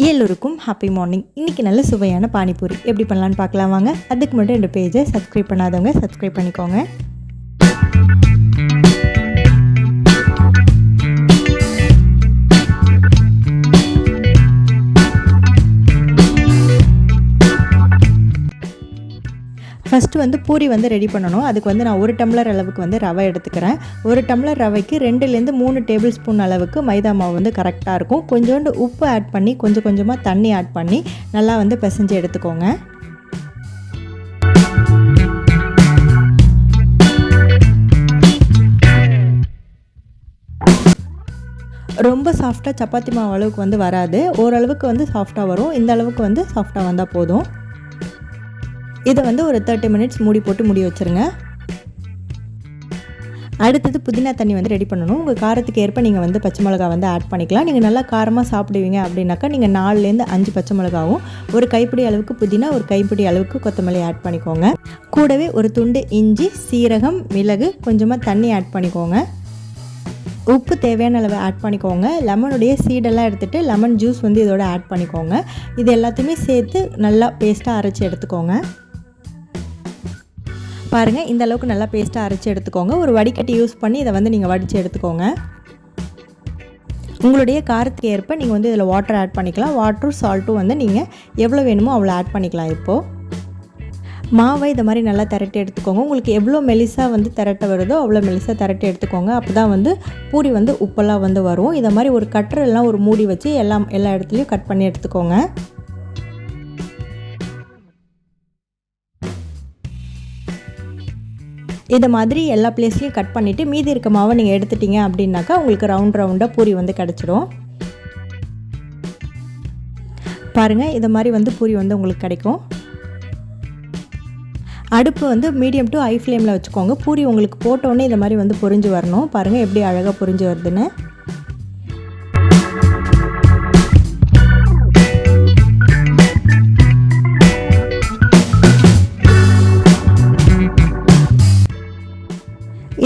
எல்லோருக்கும் happy morning. இன்றைக்கி நல்ல சுவையான பானிபூரி எப்படி பண்ணலான்னு பார்க்கலாம் வாங்க. அதுக்கு மட்டும் இந்த பேஜை சப்ஸ்கிரைப் பண்ணாதவங்க சப்ஸ்கிரைப் பண்ணிக்கோங்க. ஃபஸ்ட்டு பூரி ரெடி பண்ணணும். அதுக்கு நான் 1 டம்ளர் அளவுக்கு ரவை எடுத்துக்கிறேன். 1 டம்ளர் ரவைக்கு 2லேருந்து 3 டேபிள் ஸ்பூன் அளவுக்கு மைதா மாவு கரெக்டாக இருக்கும். கொஞ்சோண்டு உப்பு ஆட் பண்ணி கொஞ்சம் கொஞ்சமாக தண்ணி ஆட் பண்ணி நல்லா பிசைஞ்சு எடுத்துக்கோங்க. ரொம்ப சாஃப்டாக சப்பாத்தி மாவு அளவுக்கு வராது. ஓரளவுக்கு சாஃப்டாக வரும். இந்த அளவுக்கு சாஃப்டாக வந்தால் போதும். இதை ஒரு 30 மினிட்ஸ் மூடி போட்டு மூடி வச்சுருங்க. அடுத்தது புதினா தண்ணி ரெடி பண்ணணும். உங்கள் காரத்துக்கு ஏற்ப நீங்கள் பச்சை மிளகா ஆட் பண்ணிக்கலாம். நீங்கள் நல்லா காரமாக சாப்பிடுவீங்க அப்படின்னாக்கா நீங்கள் 4லேருந்து 5 பச்சை மிளகாவும், ஒரு கைப்பிடி அளவுக்கு புதினா, ஒரு கைப்பிடி அளவுக்கு கொத்தமல்லி ஆட் பண்ணிக்கோங்க. கூடவே ஒரு துண்டு இஞ்சி, சீரகம், மிளகு, கொஞ்சமாக தண்ணி ஆட் பண்ணிக்கோங்க. உப்பு தேவையான அளவு ஆட் பண்ணிக்கோங்க. லெமனுடைய சீடெல்லாம் எடுத்துகிட்டு லெமன் ஜூஸ் இதோட ஆட் பண்ணிக்கோங்க. இது எல்லாத்தையுமே சேர்த்து நல்லா பேஸ்ட்டாக அரைச்சி எடுத்துக்கோங்க. பாருங்கள், இந்த அளவுக்கு நல்லா பேஸ்ட்டாக அரைச்சி எடுத்துக்கோங்க. ஒரு வடிகட்டி யூஸ் பண்ணி இதை நீங்கள் வடித்து எடுத்துக்கோங்க. உங்களுடைய காரத்துக்கு ஏற்ப நீங்கள் இதில் வாட்டர் ஆட் பண்ணிக்கலாம். வாட்டரும் சால்ட்டும் நீங்கள் எவ்வளோ வேணுமோ அவ்வளோ ஆட் பண்ணிக்கலாம். இப்போது மாவை இதை மாதிரி நல்லா திரட்டி எடுத்துக்கோங்க. உங்களுக்கு எவ்வளோ மெலிசாக திரட்ட வருதோ அவ்வளோ மெலிசாக திரட்டி எடுத்துக்கோங்க. அப்போ தான் பூரி உப்பெல்லாம் வரும். இதை மாதிரி ஒரு கட்டரெல்லாம் ஒரு மூடி வச்சு எல்லா இடத்துலையும் கட் பண்ணி எடுத்துக்கோங்க. இதை மாதிரி எல்லா பிளேஸ்லையும் கட் பண்ணிவிட்டு மீதி இருக்க மாவை நீங்கள் எடுத்துட்டீங்க அப்படின்னாக்கா உங்களுக்கு ரவுண்டாக பூரி கிடச்சிடும். பாருங்கள், இதை மாதிரி பூரி உங்களுக்கு கிடைக்கும். அடுப்பு மீடியம் டு ஹை ஃப்ளேமில் வச்சுக்கோங்க. பூரி உங்களுக்கு போட்டோன்னே இதை மாதிரி பொரிஞ்சு வரணும். பாருங்கள் எப்படி அழகாக பொரிஞ்சு வருதுன்னு.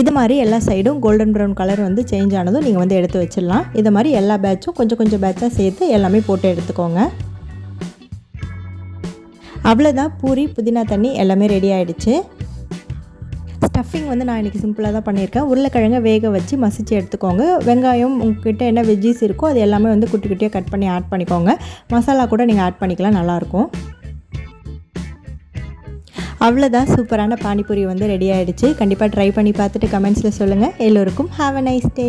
இது மாதிரி எல்லா சைடும் கோல்டன் ப்ரௌன் கலர் சேஞ்ச் ஆனதும் நீங்கள் எடுத்து வச்சிடலாம். இது மாதிரி எல்லா பேட்சும் கொஞ்சம் கொஞ்சம் பேட்சாக சேர்த்து எல்லாமே போட்டு எடுத்துக்கோங்க. அவ்வளோதான், பூரி புதினா தண்ணி எல்லாமே ரெடி ஆகிடுச்சு. ஸ்டஃபிங் நான் இன்றைக்கி சிம்பிளாக தான் பண்ணியிருக்கேன். உருளைக்கிழங்கை வேக வச்சு மசிச்சு எடுத்துக்கோங்க. வெங்காயம் உங்கள்கிட்ட என்ன வெஜ்ஜீஸ் இருக்கோ அது எல்லாமே குட்டி குட்டியாக கட் பண்ணி ஆட் பண்ணிக்கோங்க. மசாலா கூட நீங்கள் ஆட் பண்ணிக்கலாம், நல்லாயிருக்கும். அவ்வளோதான், சூப்பரான பானிபூரி ரெடி ஆகிடுச்சு. கண்டிப்பாக ட்ரை பண்ணி பார்த்துட்டு கமெண்ட்ஸில் சொல்லுங்கள். எல்லோருக்கும் ஹாவ் அ நைஸ் டே.